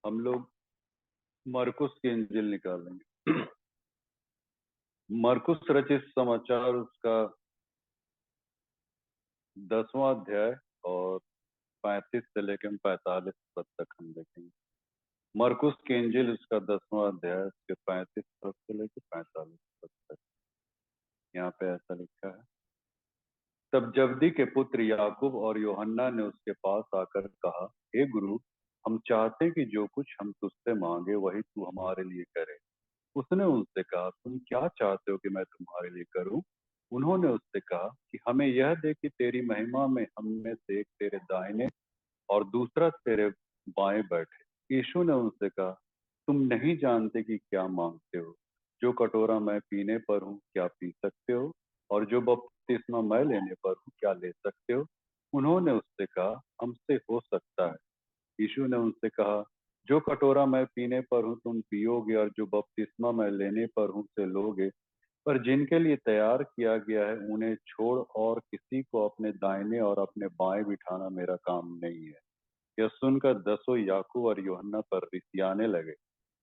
हम लोग मरकुस की इंजील निकालेंगे। मरकुस रचित समाचार उसका 10वां अध्याय और 35 से लेकर 45 पद तक हम देखेंगे। मरकुस की इंजील उसका 10वां अध्याय उसके 35 पद से लेकर 45 पद तक। यहाँ पे ऐसा लिखा है। तब जब्दी के पुत्र याकूब और यूहन्ना ने उसके पास आकर कहा, हे गुरु, हम चाहते हैं कि जो कुछ हम तुझसे मांगे वही तू हमारे लिए करे। उसने उनसे कहा, तुम क्या चाहते हो कि मैं तुम्हारे लिए करूं? उन्होंने उससे कहा कि हमें यह दे कि तेरी महिमा में हम में से एक तेरे दाहिने और दूसरा तेरे बाएं बैठे। यीशु ने उनसे कहा, तुम नहीं जानते कि क्या मांगते हो। जो कटोरा मैं पीने पर हूँ क्या पी सकते हो, और जो बपतिस्मा मैं लेने पर हूँ क्या ले सकते हो? उन्होंने उससे कहा, हमसे हो सकता है। यीशु ने उनसे कहा, जो कटोरा मैं पीने पर हूँ तुम पियोगे, और जो बपतिस्मा मैं लेने पर हूँ उसे लोगे, पर जिनके लिए तैयार किया गया है उन्हें छोड़ और किसी को अपने दाहिने और अपने बाएं बिठाना मेरा काम नहीं है। यह सुनकर दसों याकूब और यूहन्ना पर रिसियाने लगे।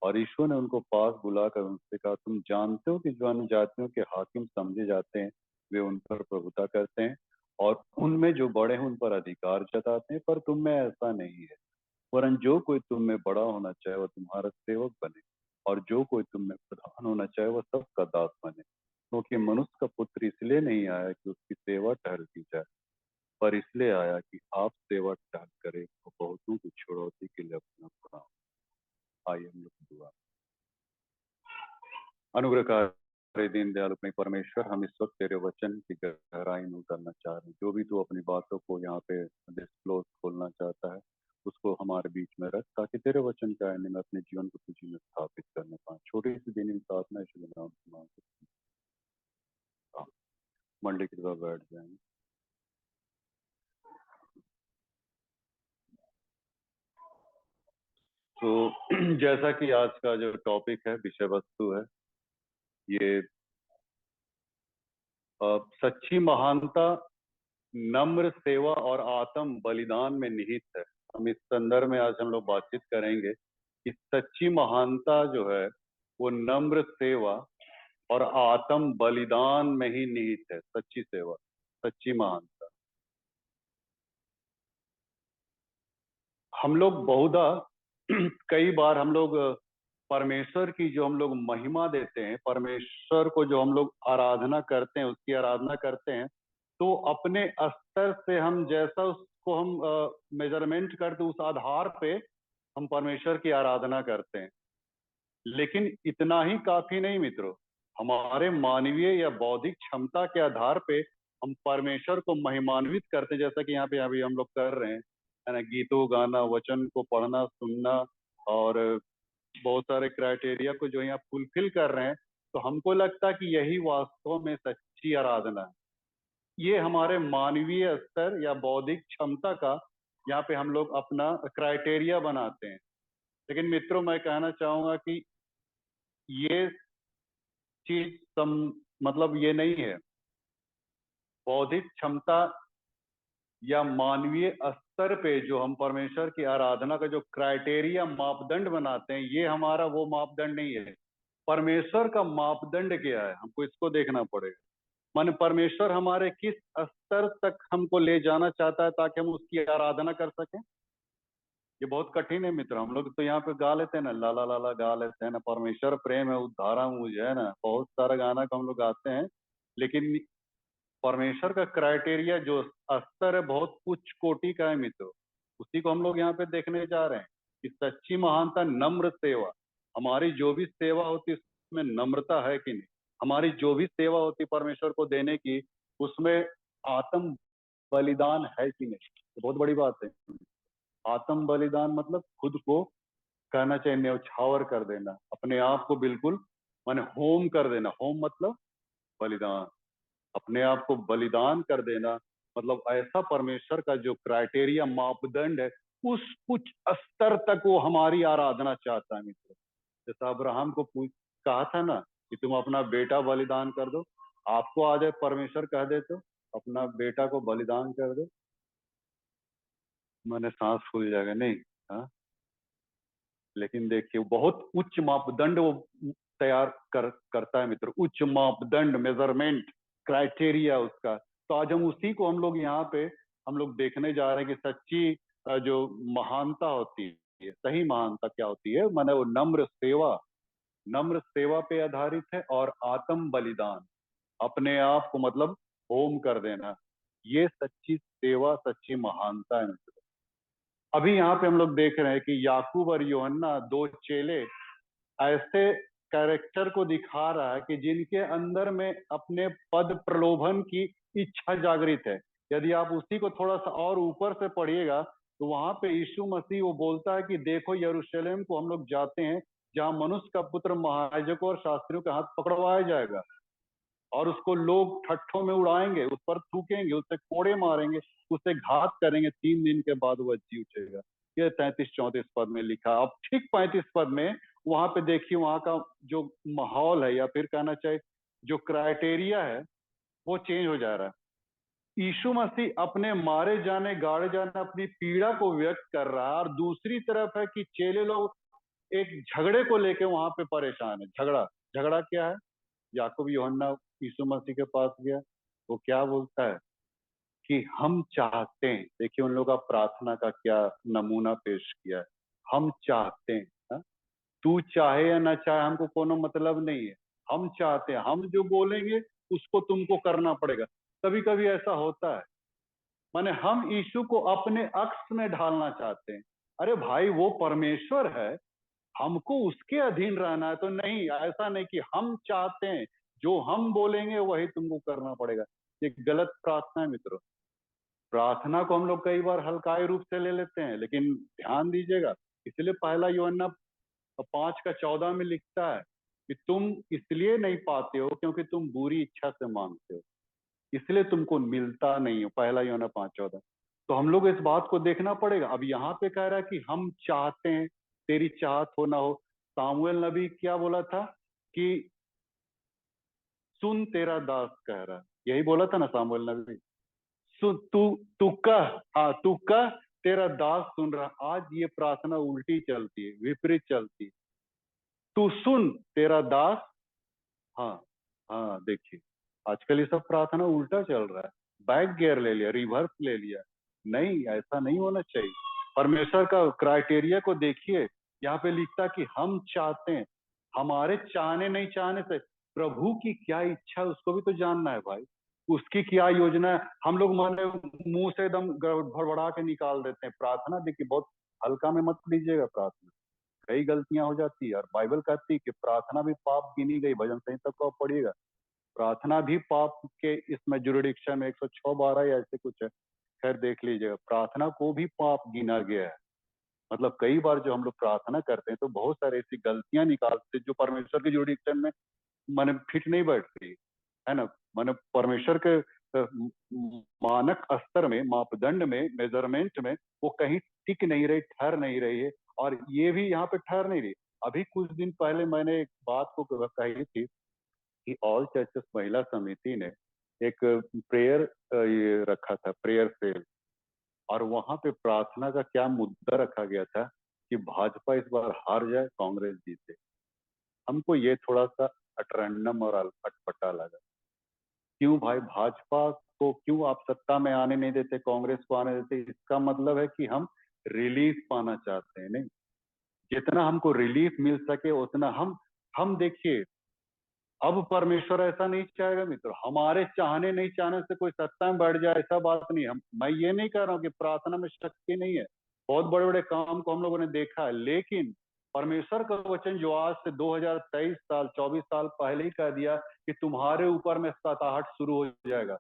और यीशु ने उनको पास बुलाकर उनसे कहा, तुम जानते हो कि जो अन्य जातियों के हाकिम समझे जाते हैं वे उन पर प्रभुता करते हैं, और उनमें जो बड़े हैं उन पर अधिकार जताते हैं, पर तुम में ऐसा नहीं है। वरन जो कोई तुम में बड़ा होना चाहे वह तुम्हारा सेवक बने, और जो कोई तुम में प्रधान होना चाहे वह सबका दास बने। क्योंकि मनुष्य का पुत्र इसलिए नहीं आया कि उसकी सेवा टहल की जाए, पर इसलिए आया कि आप सेवा टहल करें और बहुतों की छुड़ौती के लिए अपना प्राण। आइए हम लोग दुआ। अनुग्रहकारी दीनदयाल अपने परमेश्वर, हम इस वक्त तेरे वचन की गहराई में उतरना चाह रहे हैं। जो भी तू अपनी बातों को यहाँ पे डिस्क्लोज खोलना चाहता है उसको हमारे बीच में रख, ताकि तेरे वचन के आईने में अपने जीवन को तुझी में स्थापित करने पाए। छोटी सी दीनी प्रार्थना इस नाम से मांग सकते हैं। मंडली की तरफ बैठ जाएंगे। तो जैसा कि आज का जो टॉपिक है, विषय वस्तु है, ये सच्ची महानता नम्र सेवा और आत्म बलिदान में निहित है। हम इस संदर्भ में आज हम लोग बातचीत करेंगे कि सच्ची महानता जो है वो नम्र सेवा और आत्म बलिदान में ही निहित है। सच्ची सेवा, सच्ची महानता। हम लोग बहुधा कई बार हम लोग परमेश्वर की जो हम लोग महिमा देते हैं, परमेश्वर को जो हम लोग आराधना करते हैं, उसकी आराधना करते हैं, तो अपने स्तर से हम जैसा उसको हम मेजरमेंट करते उस आधार पे हम परमेश्वर की आराधना करते हैं। लेकिन इतना ही काफी नहीं मित्रों। हमारे मानवीय या बौद्धिक क्षमता के आधार पे हम परमेश्वर को महिमान्वित करते हैं, जैसा कि यहाँ पे अभी हम लोग कर रहे हैं, है ना। गीतों, गाना, वचन को पढ़ना, सुनना, और बहुत सारे क्राइटेरिया को जो यहाँ फुलफिल कर रहे हैं, तो हमको लगता है कि यही वास्तव में सच्ची आराधना है। ये हमारे मानवीय स्तर या बौद्धिक क्षमता का यहाँ पे हम लोग अपना क्राइटेरिया बनाते हैं। लेकिन मित्रों, मैं कहना चाहूंगा कि ये चीज मतलब ये नहीं है। बौद्धिक क्षमता या मानवीय स्तर पे जो हम परमेश्वर की आराधना का जो क्राइटेरिया मापदंड बनाते हैं, ये हमारा वो मापदंड नहीं है। परमेश्वर का मापदंड क्या है, हमको इसको देखना पड़ेगा। माने परमेश्वर हमारे किस स्तर तक हमको ले जाना चाहता है ताकि हम उसकी आराधना कर सकें। ये बहुत कठिन है मित्र। हम लोग तो यहाँ पे गा लेते हैं ना, ला ला ला ला गा लेते हैं ना, परमेश्वर प्रेम है उद्धारा मुझे, है ना, बहुत सारा गाना को हम लोग गाते हैं। लेकिन परमेश्वर का क्राइटेरिया जो स्तर है बहुत उच्च कोटि का है मित्र। उसी को हम लोग यहाँ पे देखने जा रहे हैं कि सच्ची महानता नम्र सेवा। हमारी जो भी सेवा होती है उसमें नम्रता है कि नहीं। हमारी जो भी सेवा होती परमेश्वर को देने की, उसमें आत्म बलिदान है कि नहीं। तो बहुत बड़ी बात है। आत्म बलिदान मतलब खुद को, कहना चाहिए, न्यौछावर कर देना, अपने आप को बिल्कुल माने होम कर देना। होम मतलब बलिदान, अपने आप को बलिदान कर देना। मतलब ऐसा परमेश्वर का जो क्राइटेरिया मापदंड है, उस उच्च स्तर तक वो हमारी आराधना चाहता है मित्र। जैसा अब्राहम को पूछ कहा था ना कि तुम अपना बेटा बलिदान कर दो, आपको आ जाए परमेश्वर कह दे तो अपना बेटा को बलिदान कर दो, मैंने सांस फूल जाएगा नहीं। हाँ, लेकिन देखिए बहुत उच्च मापदंड वो करता है मित्र, उच्च मापदंड, मेजरमेंट, क्राइटेरिया उसका। तो आज हम उसी को हम लोग यहाँ पे हम लोग देखने जा रहे हैं कि सच्ची जो महानता होती है, सही महानता क्या होती है, माने वो नम्र सेवा पे आधारित है, और आत्म बलिदान, अपने आप को मतलब होम कर देना, ये सच्ची सेवा, सच्ची महानता है मित्र। अभी यहाँ पे हम लोग देख रहे हैं कि याकूब और यूहन्ना, दो चेले, ऐसे कैरेक्टर को दिखा रहा है कि जिनके अंदर में अपने पद प्रलोभन की इच्छा जागृत है। यदि आप उसी को थोड़ा सा और ऊपर से पढ़िएगा तो वहां पे यीशु मसीह वो बोलता है कि देखो यरूशलेम को हम लोग जाते हैं, जहां मनुष्य का पुत्र महायाजकों और शास्त्रियों के हाथ पकड़वाया जाएगा, और उसको लोग ठट्ठों में उड़ाएंगे, उस पर थूकेंगे, उससे कोड़े मारेंगे, उससे घात करेंगे, 3 दिन के बाद वह जी उठेगा। ये 33-34 पद में लिखा। अब ठीक 35 पद में वहां पे देखिए, वहां का जो माहौल है, या फिर कहना चाहिए जो क्राइटेरिया है, वो चेंज हो जा रहा है। यीशु मसीह अपने मारे जाने, गाड़े जाने, अपनी पीड़ा को व्यक्त कर रहा है, और दूसरी तरफ है कि चेले लोग एक झगड़े को लेके वहां पे परेशान है। झगड़ा, झगड़ा क्या है? याकूब यूहन्ना यीशु मसीह के पास गया, वो क्या बोलता है कि हम चाहते हैं, देखिए उन लोग का प्रार्थना का क्या नमूना पेश किया है, हम चाहते हैं। हा? तू चाहे या ना चाहे हमको कोनो मतलब नहीं है, हम चाहते हैं, हम जो बोलेंगे उसको तुमको करना पड़ेगा। कभी कभी ऐसा होता है, माने हम यीशु को अपने अक्स में ढालना चाहते हैं। अरे भाई वो परमेश्वर है, हमको उसके अधीन रहना है, तो नहीं, ऐसा नहीं कि हम चाहते हैं, जो हम बोलेंगे वही तुमको करना पड़ेगा। ये गलत प्रार्थना है मित्रों। प्रार्थना को हम लोग कई बार हल्काई रूप से ले लेते हैं, लेकिन ध्यान दीजिएगा, इसलिए पहला यूहन्ना 5:14 में लिखता है कि तुम इसलिए नहीं पाते हो क्योंकि तुम बुरी इच्छा से मांगते हो, इसलिए तुमको मिलता नहीं हो। पहला यूहन्ना 5:14। तो हम लोग इस बात को देखना पड़ेगा। अब यहाँ पे कह रहा है कि हम चाहते हैं, तेरी चाहत हो ना हो। सामुएल नबी क्या बोला था कि सुन तेरा दास कह रहा है, यही बोला था ना सामुएल नबी। सुन, तू तू कह, हाँ तू कह, तेरा दास सुन रहा। आज ये प्रार्थना उल्टी चलती है, विपरीत चलती है। तू सुन, तेरा दास, हाँ हाँ, देखिए आजकल ये सब प्रार्थना उल्टा चल रहा है, बैक गियर ले लिया, रिवर्स ले लिया। नहीं, ऐसा नहीं होना चाहिए। परमेश्वर का क्राइटेरिया को देखिए, यहाँ पे लिखता कि हम चाहते हैं। हमारे चाहने नहीं चाहने से प्रभु की क्या इच्छा है उसको भी तो जानना है भाई, उसकी क्या योजना है। हम लोग माने मुंह से एकदम भड़बड़ा के निकाल देते हैं। प्रार्थना देखिए बहुत हल्का में मत लीजिएगा प्रार्थना, कई गलतियां हो जाती है, और बाइबल कहती है कि प्रार्थना भी पाप गिनी गई। भजन संहिता को आप पढ़िएगा, प्रार्थना भी पाप के इसमें जुरिडिक्शन में 106:12 या ऐसे कुछ है, खैर देख लीजिएगा, प्रार्थना को भी पाप गिना गया है। मतलब कई बार जो हम लोग प्रार्थना करते हैं तो बहुत सारी ऐसी गलतियां निकालते हैं जो परमेश्वर के जुरिडिक्शन में माने फिट नहीं बैठती है ना। माने परमेश्वर के मानक स्तर में, मापदंड में, मेजरमेंट में वो कहीं टिक नहीं रही, ठहर नहीं रही है, और ये भी यहाँ पे ठहर नहीं रही। अभी कुछ दिन पहले मैंने एक बात को कही थी कि ऑल चर्चेस महिला समिति ने एक प्रेयर ये रखा था, प्रेयर सेल, और वहां पे प्रार्थना का क्या मुद्दा रखा गया था कि भाजपा इस बार हार जाए, कांग्रेस जीते। हमको ये थोड़ा सा अटरंडम और अटपटा लगा। क्यों भाई, भाजपा को क्यों आप सत्ता में आने नहीं देते, कांग्रेस को आने देते? इसका मतलब है कि हम रिलीफ पाना चाहते हैं। नहीं, जितना हमको रिलीफ मिल सके उतना हम देखिए, अब परमेश्वर ऐसा नहीं चाहेगा मित्र, हमारे चाहने नहीं चाहने से कोई सत्ता में बैठ जाए, ऐसा बात नहीं। हम, मैं ये नहीं कह रहा हूँ कि प्रार्थना में शक्ति नहीं है, बहुत बड़े बड़े काम को हम लोगों ने देखा है, लेकिन परमेश्वर का वचन जो आज से 2023 साल 24 साल पहले ही कह दिया कि तुम्हारे ऊपर में सताहट शुरू हो जाएगा।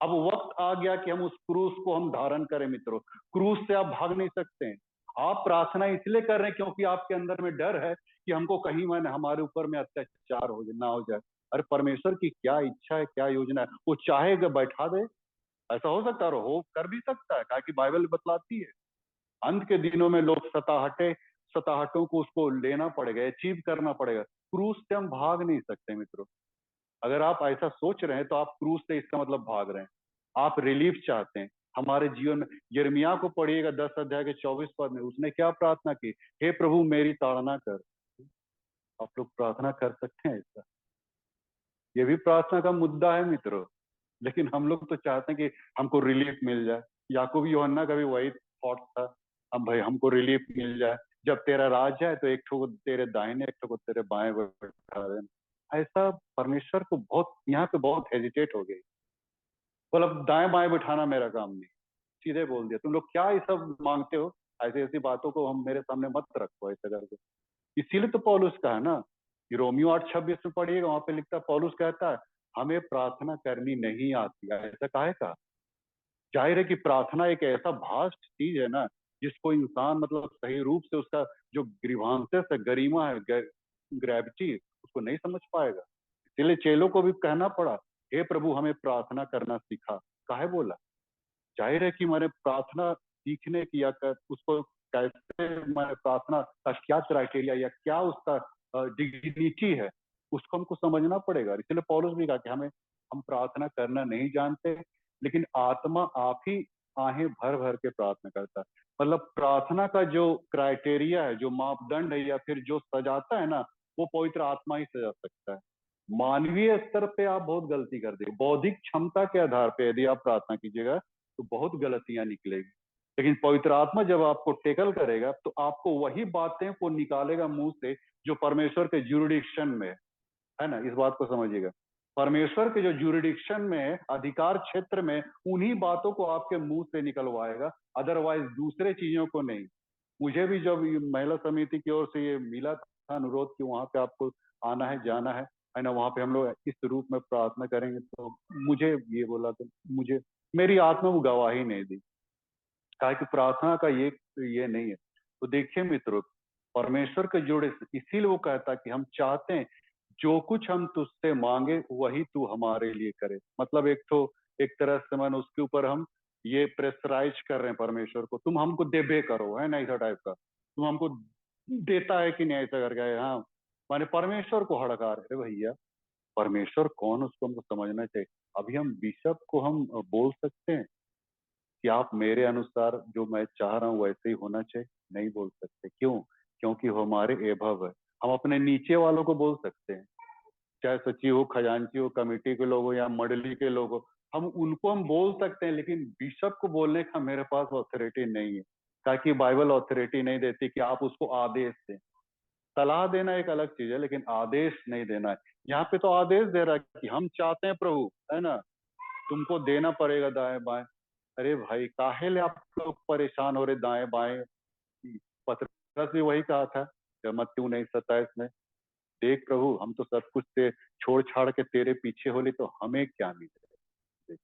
अब वक्त आ गया कि हम उस क्रूस को हम धारण करें मित्रों। क्रूस से आप भाग नहीं सकते हैं। आप प्रार्थना इसलिए कर रहे हैं क्योंकि आपके अंदर में डर है कि हमको कहीं मैंने हमारे ऊपर में अत्याचार हो जाए, ना हो जाए। अरे परमेश्वर की क्या इच्छा है, क्या योजना है, वो चाहेगा बैठा दे। ऐसा हो सकता है, और हो कर भी सकता है, कि बाइबल बतलाती है अंत के दिनों में लोग सताहटों को उसको लेना पड़ेगा, अचीव करना पड़ेगा। क्रूस से हम भाग नहीं सकते मित्रों। अगर आप ऐसा सोच रहे हैं तो आप क्रूस से इसका मतलब भाग रहे हैं, आप रिलीफ चाहते हैं। हमारे जीवन में। यिर्मयाह को पढ़िएगा 10 अध्याय के 24 पद में, उसने क्या प्रार्थना की? हे प्रभु मेरी ताड़ना कर। आप लोग प्रार्थना कर सकते हैं ऐसा? ये भी प्रार्थना का मुद्दा है मित्रों। लेकिन हम लोग तो चाहते हैं कि हमको रिलीफ मिल जाए। याकूब यूहन्ना का भी वही थॉट था, हम भाई हमको रिलीफ मिल जाए, जब तेरा राज है तो एक ठो को तेरे दाहिने, एक ठो को तेरे बाएं बैठा देना। ऐसा परमेश्वर को बहुत, यहाँ पे बहुत हेजिटेट हो गई। मतलब दाएं बाएं बिठाना मेरा काम नहीं। सीधे बोल दिया, तुम लोग क्या ये सब मांगते हो? ऐसी ऐसी बातों को हम मेरे सामने मत रखो ऐसे करके। इसीलिए तो पौलुस का है ना, कि रोमियो 8:26 में पढ़िएगा, वहां पे लिखता है, पौलुस कहता है हमें प्रार्थना करनी नहीं आती है, ऐसा काहे का? जाहिर है कि प्रार्थना एक ऐसा भास्ट चीज है ना, जिसको इंसान मतलब सही रूप से उसका जो ग्रीवांसेस है, गरिमा है, ग्रेविटी, उसको नहीं समझ पाएगा। इसलिए चेलों को भी कहना पड़ा, हे प्रभु हमें प्रार्थना करना सिखा। काहे बोला? जाहिर है कि मैंने प्रार्थना सीखने की या उसको कैसे, मैंने प्रार्थना का क्या क्राइटेरिया या क्या उसका डिग्निटी है, उसको हमको समझना पड़ेगा। इसलिए पौलुस भी कहा कि हम प्रार्थना करना नहीं जानते, लेकिन आत्मा आप ही आहें भर भर के प्रार्थना करता है। मतलब प्रार्थना का जो क्राइटेरिया है, जो मापदंड है, या फिर जो सजाता है ना, वो पवित्र आत्मा ही सजा सकता है। मानवीय स्तर पे आप बहुत गलती कर देंगे, बौद्धिक क्षमता के आधार पे यदि आप प्रार्थना कीजिएगा तो बहुत गलतियां निकलेगी। लेकिन पवित्र आत्मा जब आपको टेकल करेगा तो आपको वही बातें को निकालेगा मुंह से जो परमेश्वर के जुरिडिक्शन में है ना। इस बात को समझिएगा, परमेश्वर के जो जुरिडिक्शन में है, अधिकार क्षेत्र में, उन्हीं बातों को आपके मुंह से निकलवाएगा, अदरवाइज दूसरे चीजों को नहीं। मुझे भी जब महिला समिति की ओर से ये मिला था अनुरोध कि वहां पे आपको आना है, जाना है ना, वहां पे हम लोग इस रूप में प्रार्थना करेंगे, तो मुझे ये बोला, तो मुझे मेरी आत्मा वो गवाही नहीं दी, कहा कि प्रार्थना का ये नहीं है। तो देखिए मित्रों, परमेश्वर के जोड़े से, इसीलिए वो कहता कि हम चाहते हैं जो कुछ हम तुझसे मांगे वही तू हमारे लिए करे। मतलब एक तरह से मन उसके ऊपर हम ये प्रेशराइज कर रहे हैं परमेश्वर को, तुम हमको देबे करो, है ना, ऐसा टाइप का, तुम हमको देता है कि नहीं, ऐसा करके। हाँ, माने परमेश्वर को हड़का रहे भैया। परमेश्वर कौन, उसको हमको समझना चाहिए। अभी हम बिशप को हम बोल सकते हैं कि आप मेरे अनुसार जो मैं चाह रहा हूँ वैसे ही होना चाहिए? नहीं बोल सकते। क्यों? क्योंकि वो हमारे एभव है। हम अपने नीचे वालों को बोल सकते हैं, चाहे सचिव हो, खजांची हो, कमेटी के लोग हो, या मंडली के लोग हो, हम बोल सकते हैं, लेकिन बिशप को बोलने का मेरे पास अथॉरिटी नहीं है, ताकि बाइबल अथॉरिटी नहीं देती कि आप उसको आदेश दें। सलाह देना एक अलग चीज है, लेकिन आदेश नहीं देना है। यहाँ पे तो आदेश दे रहा है कि हम चाहते हैं प्रभु, है ना, तुमको देना पड़ेगा दाएं बाएं। अरे भाई, काहे ले आप लोग परेशान हो रहे दाएं बाएं? पतरस भी वही कहा था मत्ती 9:27 में, देख प्रभु हम तो सब कुछ से छोड़ छाड़ के तेरे पीछे होली, तो हमें क्या मिले?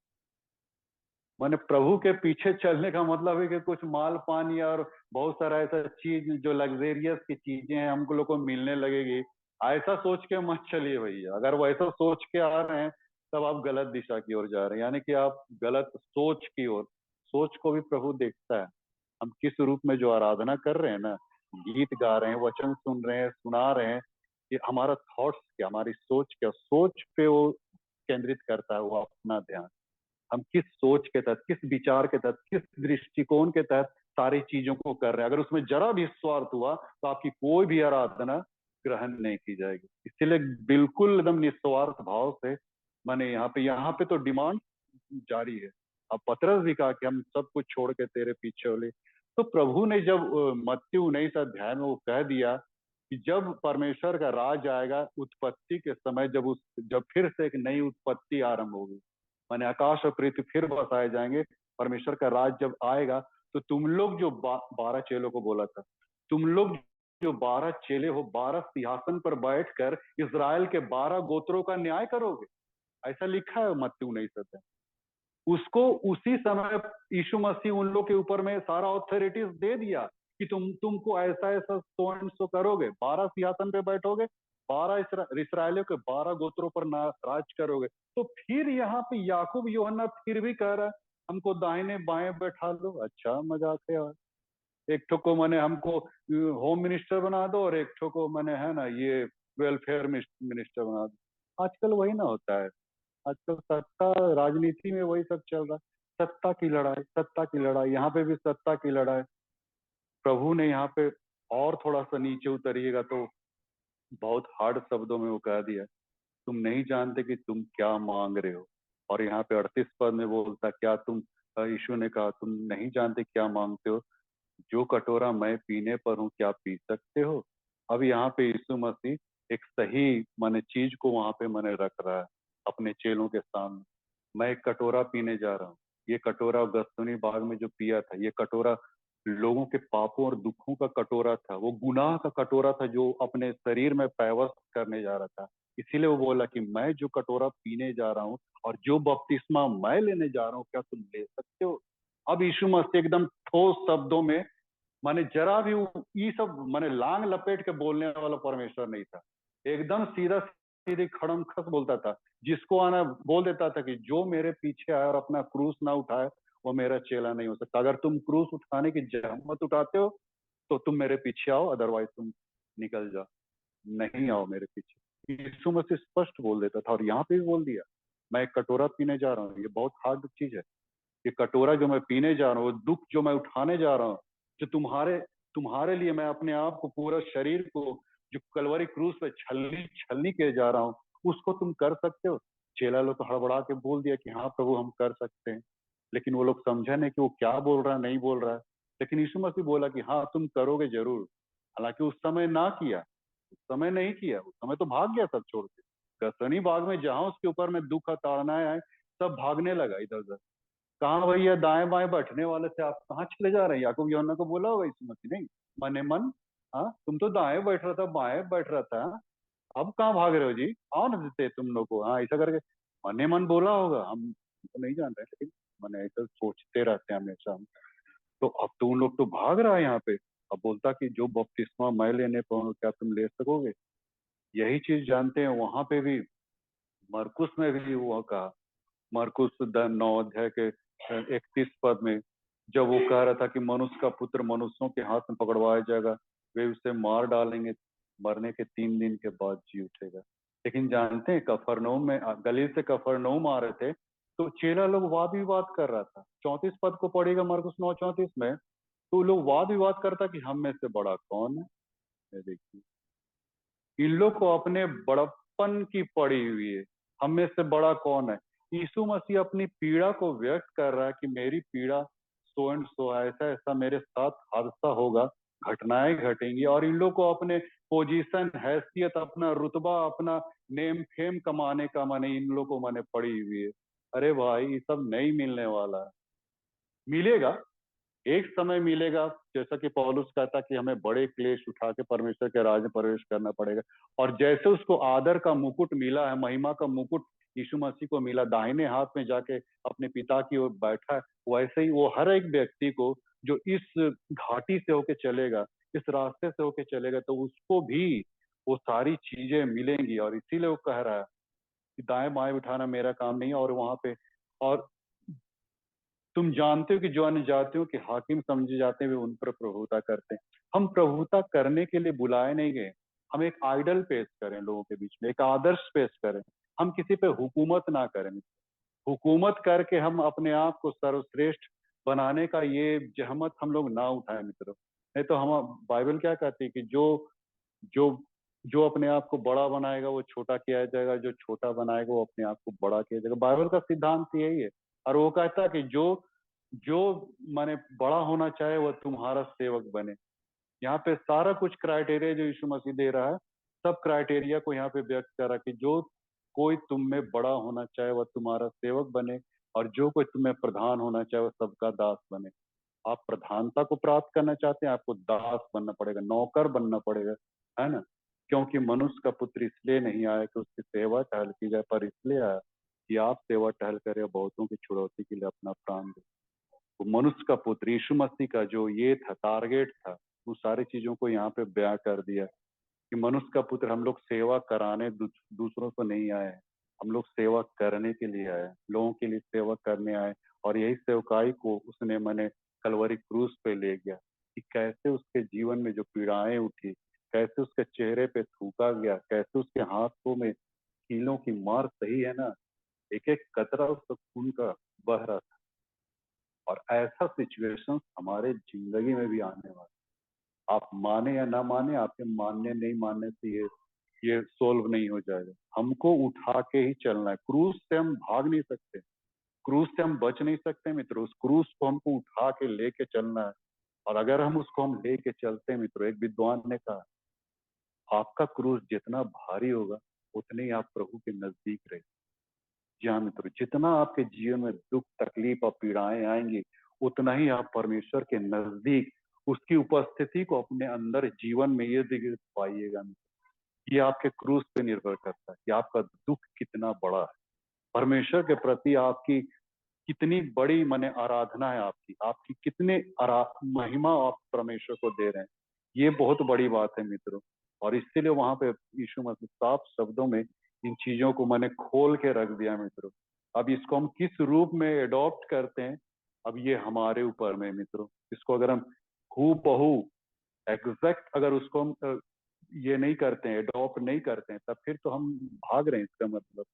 मैंने प्रभु के पीछे चलने का मतलब है कि कुछ माल पान या और बहुत सारा ऐसा चीज जो लग्जेरियस की चीजें हैं हमको लोग को मिलने लगेगी, ऐसा सोच के मत चलिए भैया। अगर वैसा सोच के आ रहे हैं तब आप गलत दिशा की ओर जा रहे हैं, यानी कि आप गलत सोच की ओर। सोच को भी प्रभु देखता है, हम किस रूप में जो आराधना कर रहे हैं ना, गीत गा रहे हैं, वचन सुन रहे हैं, सुना रहे हैं, ये हमारा थॉट्स क्या, हमारी सोच क्या, सोच पे वो केंद्रित करता है वो अपना ध्यान। हम किस सोच के तहत, किस विचार के तहत, किस दृष्टिकोण के तहत सारी चीजों को कर रहे हैं, अगर उसमें जरा भी स्वार्थ हुआ तो आपकी कोई भी आराधना ग्रहण नहीं की जाएगी। इसलिए बिल्कुल एकदम निस्वार्थ भाव से, मैंने यहाँ पे तो डिमांड जारी है। अब पतरस भी कहा कि हम सब कुछ छोड़ के तेरे पीछे हो ले। तो प्रभु ने जब मत्ती 19 अध्याय में वो कह दिया कि जब परमेश्वर का राज आएगा उत्पत्ति के समय, जब फिर से एक नई उत्पत्ति आरंभ होगी, माने आकाश और पृथ्वी फिर बसाए जाएंगे, परमेश्वर का राज जब आएगा, तो तुम लोग जो 12 चेलों को बोला था, तुम लोग जो 12 चेले हो, 12 सिंहासन पर बैठकर इज़राइल के 12 गोत्रों का न्याय करोगे। ऐसा लिखा है मत्ती 19 अध्याय। उसको उसी समय यीशु मसीह उन लोग के ऊपर में सारा ऑथोरिटीज दे दिया कि तुमको ऐसा ऐसा सो एंड सो करोगे, 12 सिंहासन पे बैठोगे, 12 इसराइलियों के 12 गोत्रों पर राज करोगे। तो फिर यहाँ पे याकूब यूहन्ना फिर भी कह रहा है हमको दाहिने बाएं बैठा लो। अच्छा मजाक है यार। एक ठो को मैंने हमको होम मिनिस्टर बना दो, और एक ठो को मैंने, है ना, ये वेलफेयर मिनिस्टर बना दो। आजकल वही ना होता है, आजकल सत्ता राजनीति में वही सब चल रहा है। सत्ता की लड़ाई, यहाँ पे भी सत्ता की लड़ाई। प्रभु ने यहाँ पे और थोड़ा सा नीचे उतरिएगा तो बहुत हार्ड शब्दों में वो कह दिया, तुम नहीं जानते कि तुम क्या मांग रहे हो। और यहाँ पे 38 पद में बोलता, क्या तुम, यीशु ने कहा, तुम नहीं जानते क्या मांगते हो, जो कटोरा मैं पीने पर हूँ क्या पी सकते हो। अब यहाँ पे यीशु मसीह एक सही माने चीज को वहां पे मैंने रख रहा है अपने चेलों के सामने। मैं एक कटोरा पीने जा रहा हूँ। ये कटोरा गसतुनी बाग में जो पिया था, ये कटोरा लोगों के पापों और दुखों का कटोरा था, वो गुनाह का कटोरा था जो अपने शरीर में पैवस्त करने जा रहा था। इसीलिए वो बोला कि मैं जो कटोरा पीने जा रहा हूँ और जो बपतिस्मा मैं लेने जा रहा हूँ क्या तुम ले सकते हो। अब यीशु मसीह एकदम ठोस शब्दों में, माने जरा भी ये सब माने लांग लपेट के बोलने वाला परमेश्वर नहीं था। एकदम सीधा सीधे खड़म खस बोलता था। जिसको आना बोल देता था कि जो मेरे पीछे आए और अपना क्रूस ना उठाए वो मेरा चेला नहीं हो सकता। अगर तुम क्रूस उठाने की जहमत उठाते हो तो तुम मेरे पीछे आओ, अदरवाइज तुम निकल जाओ, नहीं आओ मेरे पीछे। यीशु मसीह स्पष्ट बोल देता था और यहाँ पे भी बोल दिया, मैं एक कटोरा पीने जा रहा हूँ। ये बहुत हार्ड चीज है। ये कटोरा जो मैं पीने जा रहा हूँ, वो दुख जो मैं उठाने जा रहा हूँ, जो तुम्हारे तुम्हारे लिए मैं अपने आप को, पूरा शरीर को जो कलवरी क्रूस पे छलनी छलनी के जा रहा हूँ, उसको तुम कर सकते हो। चेला लोग तो हड़बड़ा के बोल दिया कि हाँ प्रभु हम कर सकते हैं। लेकिन वो लोग समझा नहीं कि वो क्या बोल रहा है, नहीं बोल रहा है। लेकिन यीशु मसीह बोला कि हाँ तुम करोगे जरूर। हालांकि उस समय ना किया, उस समय नहीं किया, उस समय तो भाग गया सब छोड़ के। गसनी बाग में जहां उसके ऊपर में दुख ताड़नाएं आए, सब भागने लगा इधर उधर। कहाँ भैया दाएं बाएं बैठने वाले थे, आप कहाँ चले जा रहे हैं। याकूब यूहन्ना को बोला होगा यीशु मसीह, नहीं मने मन, हाँ तुम तो दाएं बैठ रहा था बाएं बैठ रहा था, अब कहाँ भाग रहे हो जी, आओ ना देते तुम लोग को, हाँ ऐसा करके मने मन बोला होगा। हम तो नहीं जानते लेकिन मैंने ऐसा सोचते रहते हैं हमेशा हम। तो अब तो उन लोग तो भाग रहा है यहाँ पे। अब बोलता कि जो बपतिस्मा मैं लेने पाऊँ क्या तुम ले सकोगे। यही चीज जानते हैं वहां पे भी, मरकुस में भी हुआ कहा। मरकुस 9 अध्याय के 31 पद में जब वो कह रहा था कि मनुष्य का पुत्र मनुष्यों के हाथ में पकड़वाया जाएगा, वे उसे मार डालेंगे, मरने के 3 दिन के बाद जी उठेगा। लेकिन जानते हैं कफरनहूम में, गलील से कफरनहूम आ रहे थे तो चेला लोग वाद विवाद कर रहा था। 34 पद को पढ़ेगा मरकुस 9:34 में, तो लोग वाद विवाद करता कि हम में से बड़ा कौन है। ये देखिए, इन लोग को अपने बड़प्पन की पड़ी हुई है, हम में से बड़ा कौन है। यीशु मसीह अपनी पीड़ा को व्यक्त कर रहा है कि मेरी पीड़ा सो एंड सो, ऐसा ऐसा मेरे साथ हादसा होगा, घटनाएं घटेंगी। और इन लोग को अपने पोजीशन, हैसियत, अपना रुतबा, अपना नेम फेम कमाने का माने इन लोग को माने पड़ी हुई है। अरे भाई ये सब नहीं मिलने वाला है। मिलेगा, एक समय मिलेगा। जैसा कि पौलुस कहता कि हमें बड़े क्लेश उठा के परमेश्वर के राज में प्रवेश करना पड़ेगा। और जैसे उसको आदर का मुकुट मिला है, महिमा का मुकुट यीशु मसीह को मिला, दाहिने हाथ में जाके अपने पिता की ओर बैठा है, वैसे ही वो हर एक व्यक्ति को जो इस घाटी से होके चलेगा, इस रास्ते से होके चलेगा, तो उसको भी वो सारी चीजें मिलेंगी। और इसीलिए वो कह रहा है कि दाएं बाएं उठाना मेरा काम नहीं है। और वहां पे, और तुम जानते हो कि जो अन्य जातियों के हाकिम समझे जाते हैं वे उन पर प्रभुता करते हैं। हम प्रभुता करने के लिए बुलाए नहीं गए। हम एक आइडल पेश करें लोगों के बीच में, एक आदर्श पेश करें। हम किसी पे हुकूमत ना करें। हुकूमत करके हम अपने आप को सर्वश्रेष्ठ बनाने का ये जहमत हम लोग ना उठाएं मित्रों। नहीं तो हम, बाइबल क्या कहती है कि जो जो जो अपने आप को बड़ा बनाएगा वो छोटा किया जाएगा, जो छोटा बनाएगा वो अपने आप को बड़ा किया जाएगा। बाइबल का सिद्धांत यही है। और वो कहता है कि जो जो माने बड़ा होना चाहे वह तुम्हारा सेवक बने। यहाँ पे सारा कुछ क्राइटेरिया जो यीशु मसीह दे रहा है, सब क्राइटेरिया को यहाँ पे व्यक्त कर रहा है कि जो कोई तुम में बड़ा होना चाहे वह तुम्हारा सेवक बने, और जो कोई तुम्हें प्रधान होना चाहे वह सबका दास बने। आप प्रधानता को प्राप्त करना चाहते हैं, आपको दास बनना पड़ेगा, नौकर बनना पड़ेगा, है ना। क्योंकि मनुष्य का पुत्र इसलिए नहीं आया कि उसकी सेवा टहल की जाए, पर इसलिए आया कि आप सेवा टहल करें, बहुतों की छुड़ौती के लिए अपना प्राण दे। तो मनुष्य का पुत्र यीशु मसीह का जो ये था, टारगेट था, वो सारी चीजों को यहाँ पे बयां कर दिया कि मनुष्य का पुत्र, हम लोग सेवा कराने दूसरों को नहीं आए हैं, हम लोग सेवा करने के लिए आए, लोगों के लिए सेवा करने आए। और यही सेवकाई को उसने मैंने कलवरी क्रूस पे ले गया कि कैसे उसके जीवन में जो पीड़ाएं उठी, कैसे उसके चेहरे पे थूका गया, कैसे उसके हाथों में कीलों की मार सही है ना, एक एक कतरा उसका खून का बह रहा था। और ऐसा सिचुएशन हमारे जिंदगी में भी आने वाला है। आप माने या ना माने, आपके मानने नहीं मानने से ये सोल्व नहीं हो जाएगा। हमको उठा के ही चलना है। क्रूज से हम भाग नहीं सकते, क्रूज से हम बच नहीं सकते मित्रों। उस क्रूज को हमको उठा के लेके चलना है। और अगर हम उसको हम लेके चलते हैं मित्रों, एक विद्वान ने कहा, आपका क्रूज जितना भारी होगा उतने ही आप प्रभु के नजदीक रहे। जी हाँ मित्रों, जितना आपके जीवन में दुख तकलीफ और पीड़ाएं आएंगी, उतना ही आप परमेश्वर के नजदीक उसकी उपस्थिति को अपने अंदर जीवन में ये दिख पाइएगा। ये आपके क्रूज पे निर्भर करता है कि आपका दुख कितना बड़ा है, परमेश्वर के प्रति आपकी कितनी बड़ी माने आराधना है, आपकी आपकी कितने महिमा आप परमेश्वर को दे रहे हैं। ये बहुत बड़ी बात है मित्रों। और इसीलिए वहां पे यीशु मसीह साफ शब्दों में इन चीजों को मैंने खोल के रख दिया मित्रों। अब इसको हम किस रूप में एडॉप्ट करते हैं, अब ये हमारे ऊपर में मित्रों। इसको अगर हम हू बहू एग्जैक्ट अगर उसको हम ये नहीं करते हैं, एडॉप्ट नहीं करते हैं, तब फिर तो हम भाग रहे हैं इसका मतलब।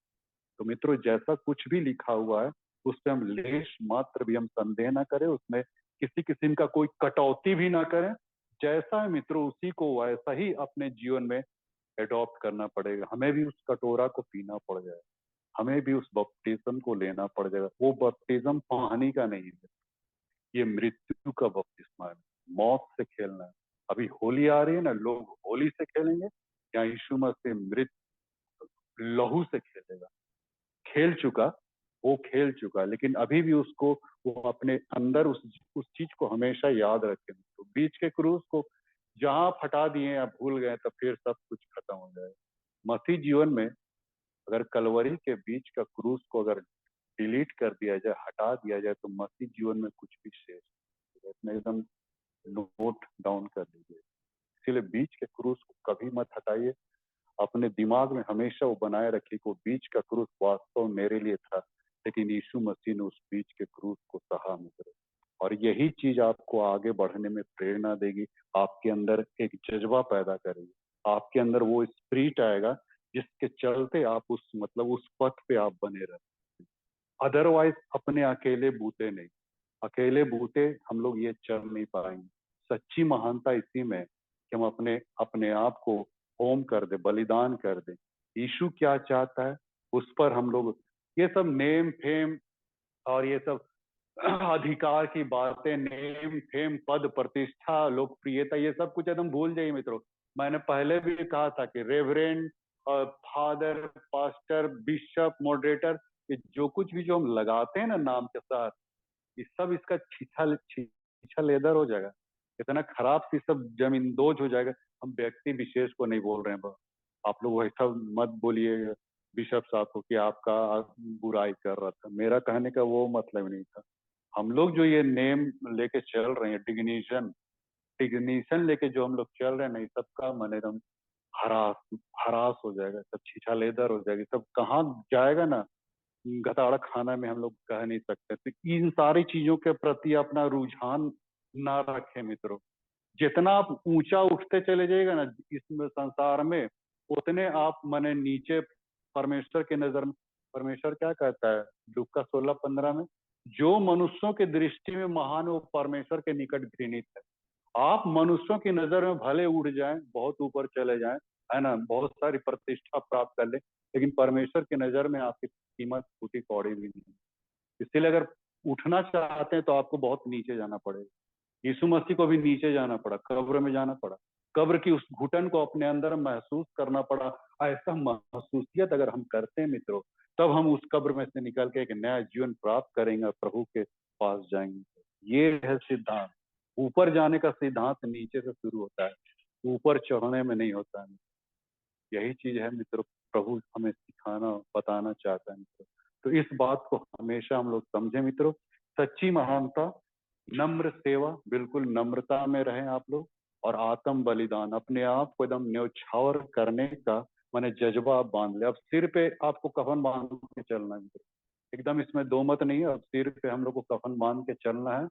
तो मित्रों, जैसा कुछ भी लिखा हुआ है उससे हम लेश मात्र भी हम संदेह ना करें, उसमें किसी किस्म का कोई कटौती भी ना करें। जैसा है मित्रों, उसी को वैसा ही अपने जीवन में एडॉप्ट करना पड़ेगा। हमें भी उस कटोरा को पीना पड़ जाएगा, हमें भी उस बपटिज्म को लेना पड़ जाएगा। वो बपटिज्म पानी का नहीं है, ये मृत्यु का बपतिस्मा है, मौत से खेलना है। अभी होली आ रही है ना, लोग होली से खेलेंगे या यीशु मसीह मृत लहू से खेलेगा। खेल चुका, वो खेल चुका, लेकिन अभी भी उसको वो अपने अंदर उस चीज को हमेशा याद रखे। तो बीच के क्रूज को जहां आप हटा दिए या भूल गए, तो फिर सब कुछ खत्म हो जाएगा। मसीह जीवन में अगर कलवरी के बीच का क्रूज को अगर डिलीट कर दिया जाए, हटा दिया जाए, तो मसीह जीवन में कुछ भी शेष नहीं। इसमें एकदम नोट डाउन कर लीजिए। इसीलिए बीच के क्रूज को कभी मत हटाइए, अपने दिमाग में हमेशा वो बनाए रखिए कि वो बीच का क्रूस वास्तव मेरे लिए था, लेकिन यीशु मसीह ने उस बीच के क्रूस को सहा मित्रों। और यही चीज आपको आगे बढ़ने में प्रेरणा देगी, आपके अंदर एक जज्बा पैदा करेगी, आपके अंदर वो स्पिरिट आएगा जिसके चलते आप उस मतलब उस पथ पे आप बने रहे। अदरवाइज अपने अकेले बूते नहीं, अकेले बूते हम लोग ये चल नहीं पाएंगे। सच्ची महानता इसी में कि हम अपने अपने आप को होम कर दे, बलिदान कर दे। यीशु क्या चाहता है उस पर हम लोग ये सब नेम फेम और ये सब अधिकार की बातें, नेम फेम पद प्रतिष्ठा लोकप्रियता, ये सब कुछ एकदम भूल जाइए मित्रों। मैंने पहले भी कहा था कि reverend, father, pastor, bishop, moderator, ये जो कुछ भी जो हम लगाते हैं ना नाम के साथ, ये सब इसका छीछा छीछा लेदर हो जाएगा। इतना खराब सी सब जमीन दोज हो जाएगा। हम व्यक्ति विशेष को नहीं बोल रहे हैं। आप लोग वैसा मत बोलिए बिशप साहब को कि आपका बुराई कर रहा था, मेरा कहने का वो मतलब नहीं था। हम लोग जो ये नेम लेके चल रहे हैं, डिग्निशन डिग्निशन लेके जो हम लोग चल रहे हैं ना, ये सबका मन एकदम हरास हरास हो जाएगा, सब छीछा लेदर हो जाएगी, सब कहाँ जाएगा ना, घटाड़ा खाना में हम लोग कह नहीं सकते। तो इन सारी चीजों के प्रति अपना रुझान ना रखें मित्रों। जितना आप ऊंचा उठते चले जाइएगा ना इस संसार में, उतने आप माने नीचे परमेश्वर के नजर में। परमेश्वर क्या कहता है लूका 16:15 में, जो मनुष्यों के दृष्टि में महान वो परमेश्वर के निकट घृणित है। आप मनुष्यों की नजर में भले उड़ जाएं, बहुत ऊपर चले जाएं, है ना, बहुत सारी प्रतिष्ठा प्राप्त कर ले, लेकिन परमेश्वर की नजर में आपकी कीमत फूटी कौड़ी भी नहीं। इसलिए अगर उठना चाहते हैं तो आपको बहुत नीचे जाना पड़ेगा। यीशु मसीह को भी नीचे जाना पड़ा, कब्र में जाना पड़ा, कब्र की उस घुटन को अपने अंदर महसूस करना पड़ा। ऐसा महसूसियत अगर हम करते हैं मित्रों, तब हम उस कब्र में से निकल के एक नया जीवन प्राप्त करेंगे, प्रभु के पास जाएंगे। ये है सिद्धांत। ऊपर जाने का सिद्धांत नीचे से शुरू होता है, ऊपर चढ़ने में नहीं होता है। यही चीज है मित्रों, प्रभु हमें सिखाना बताना चाहता है मित्रों। तो इस बात को हमेशा हम लोग समझे मित्रों। सच्ची महानता, नम्र सेवा, बिल्कुल नम्रता में रहें आप लोग, और आत्म बलिदान, अपने आप को एकदम न्यौछावर करने का माने जज्बा आप बांध ले। अब सिर पे आपको कफन बांध के चलना है मित्रों, एकदम इसमें दो मत नहीं है। अब सिर पे हम लोग को कफन बांध के चलना है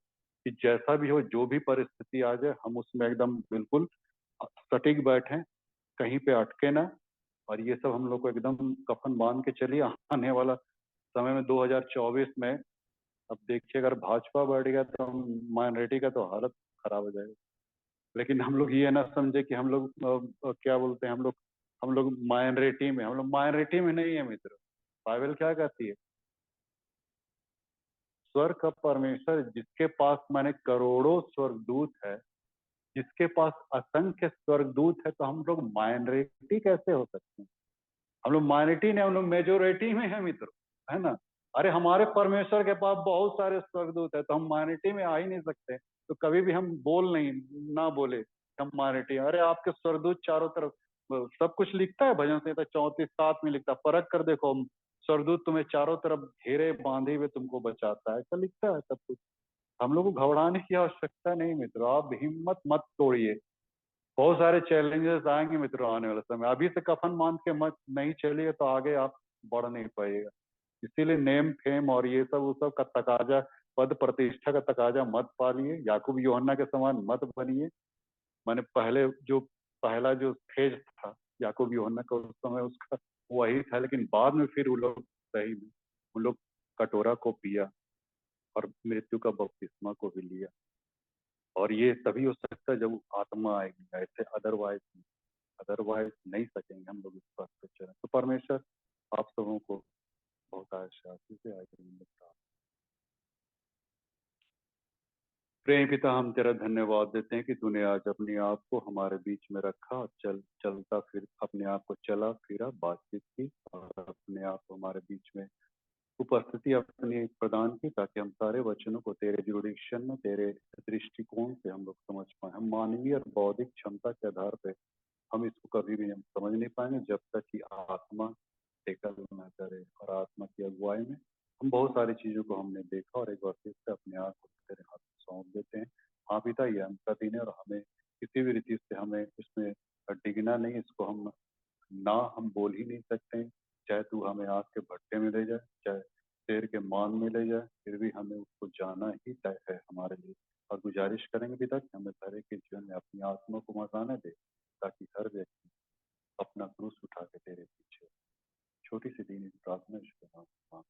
कि जैसा भी हो, जो भी परिस्थिति आ जाए, हम उसमें एकदम बिल्कुल सटीक बैठे, कहीं पे अटके ना। और ये सब हम लोग को एकदम कफन बांध के चलिए। आने वाला समय में 2024 में अब देखिए अगर भाजपा बढ़ गया तो हम माइनॉरिटी का तो हालत खराब हो जाएगा। लेकिन हम लोग ये ना समझे कि हम लोग क्या बोलते हैं, हम लोग माइनॉरिटी में नहीं है मित्र। बाइबल क्या कहती है? स्वर्ग का परमेश्वर जिसके पास माने करोड़ों स्वर्गदूत है, जिसके पास असंख्य स्वर्गदूत है, तो हम लोग माइनॉरिटी कैसे हो सकते हैं? हम लोग माइनॉरिटी नहीं, हम लोग मेजोरिटी में है मित्र, है ना। अरे हमारे परमेश्वर के पास बहुत सारे स्वर्गदूत है, तो हम माइनॉरिटी में आ ही नहीं सकते। तो कभी भी हम बोल नहीं, ना बोले हम माइनॉरिटी। अरे आपके स्वर्गदूत चारों तरफ सब कुछ लिखता है, भजन संहिता 34:7 में लिखता है, परख कर देखो, स्वर्गदूत तुम्हें चारों तरफ घेरे बांधे हुए तुमको बचाता है, ऐसा लिखता है सब कुछ। हम लोग को घबराने की आवश्यकता नहीं मित्रों, आप हिम्मत मत तोड़िए। बहुत सारे चैलेंजेस आएंगे मित्रों आने वाले समय। अभी से कफन बांध के मत नहीं चलिए तो आगे आप बढ़ नहीं पाइएगा। इसीलिए नेम फेम और ये सब वो सब का तकाजा, पद प्रतिष्ठा का तकाजा मत पालिए, याकूब यूहन्ना के समान मत बनिए। मैंने पहला जो फेज था याकूब यूहन्ना का, उस समय उसका वही था, लेकिन बाद में फिर वो लोग सही में उन लोग कटोरा को पिया और मृत्यु का बपतिस्मा को भी लिया। और ये तभी हो सकता है जब वो आत्मा आएगी, ऐसे अदरवाइज अदरवाइज नहीं सकेंगे हम लोग इस बात पे चलें। तो परमेश्वर आप सबों को बहुत आशीष से आगे। प्रेम पिता, हम तेरा धन्यवाद देते हैं कि तूने आज अपने आप को हमारे बीच में रखा, चलता फिर अपने आप को चला फिरा बातचीत की और अपने आप को हमारे बीच में उपस्थिति अपनी प्रदान की, ताकि हम सारे वचनों को तेरे जुडिक्शन में, तेरे दृष्टिकोण से हम लोग समझ पाए। हम मानवीय और बौद्धिक क्षमता के आधार पर हम इसको कभी भी हम समझ नहीं पाएंगे जब तक कि आत्मा टेकल न करे। और आत्मा की अगुवाई में हम बहुत सारी चीजों को हमने देखा, और एक बार फिर से अपने आप को तेरे हाथ में सौंप देते हैं। हाँ पिता, ये अंतर दिन है और हमें किसी भी रीति से हमें इसमें डिगना नहीं, इसको हम ना हम बोल ही नहीं सकते हैं। चाहे तू हमें आग के भट्टे में ले जाए, चाहे शेर के मान में ले जाए, फिर भी हमें उसको जाना ही तय है हमारे लिए। और गुजारिश करेंगे पिता कि हमें हर एक के जीवन में अपनी आत्मा को मसाने दे, ताकि हर व्यक्ति अपना क्रूस उठा के तेरे पीछे। छोटी सी दीनी प्रार्थना इसके नाम